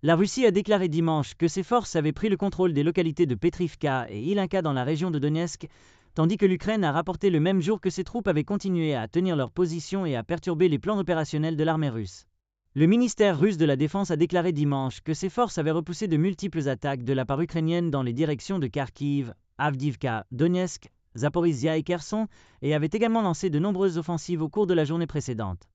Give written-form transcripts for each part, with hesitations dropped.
La Russie a déclaré dimanche que ses forces avaient pris le contrôle des localités de Petrivka et Ilinka dans la région de Donetsk, tandis que l'Ukraine a rapporté le même jour que ses troupes avaient continué à tenir leur position et à perturber les plans opérationnels de l'armée russe. Le ministère russe de la Défense a déclaré dimanche que ses forces avaient repoussé de multiples attaques de la part ukrainienne dans les directions de Kharkiv, Avdiivka, Donetsk, Zaporizhia et Kherson, et avaient également lancé de nombreuses offensives au cours de la journée précédente.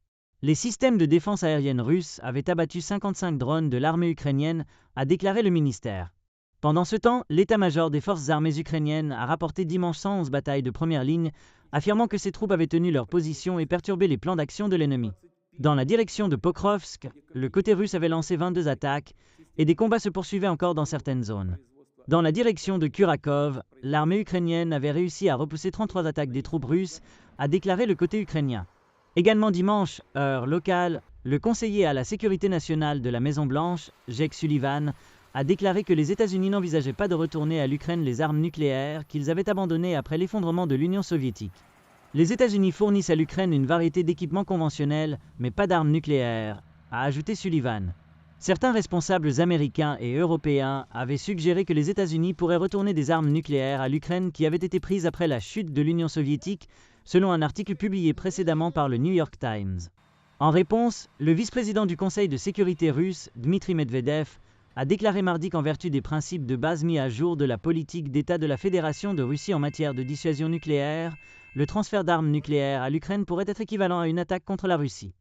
Les systèmes de défense aérienne russes avaient abattu 55 drones de l'armée ukrainienne, a déclaré le ministère. Pendant ce temps, l'état-major des forces armées ukrainiennes a rapporté dimanche 111 batailles de première ligne, affirmant que ses troupes avaient tenu leur position et perturbé les plans d'action de l'ennemi. Dans la direction de Pokrovsk, le côté russe avait lancé 22 attaques, et des combats se poursuivaient encore dans certaines zones. Dans la direction de Kurakov, l'armée ukrainienne avait réussi à repousser 33 attaques des troupes russes, a déclaré le côté ukrainien. Également dimanche, heure locale, le conseiller à la sécurité nationale de la Maison-Blanche, Jake Sullivan, a déclaré que les États-Unis n'envisageaient pas de retourner à l'Ukraine les armes nucléaires qu'ils avaient abandonnées après l'effondrement de l'Union soviétique. Les États-Unis fournissent à l'Ukraine une variété d'équipements conventionnels, mais pas d'armes nucléaires, a ajouté Sullivan. Certains responsables américains et européens avaient suggéré que les États-Unis pourraient retourner des armes nucléaires à l'Ukraine qui avaient été prises après la chute de l'Union soviétique, selon un article publié précédemment par le New York Times. En réponse, le vice-président du Conseil de sécurité russe, Dmitry Medvedev, a déclaré mardi qu'en vertu des principes de base mis à jour de la politique d'État de la Fédération de Russie en matière de dissuasion nucléaire, le transfert d'armes nucléaires à l'Ukraine pourrait être équivalent à une attaque contre la Russie.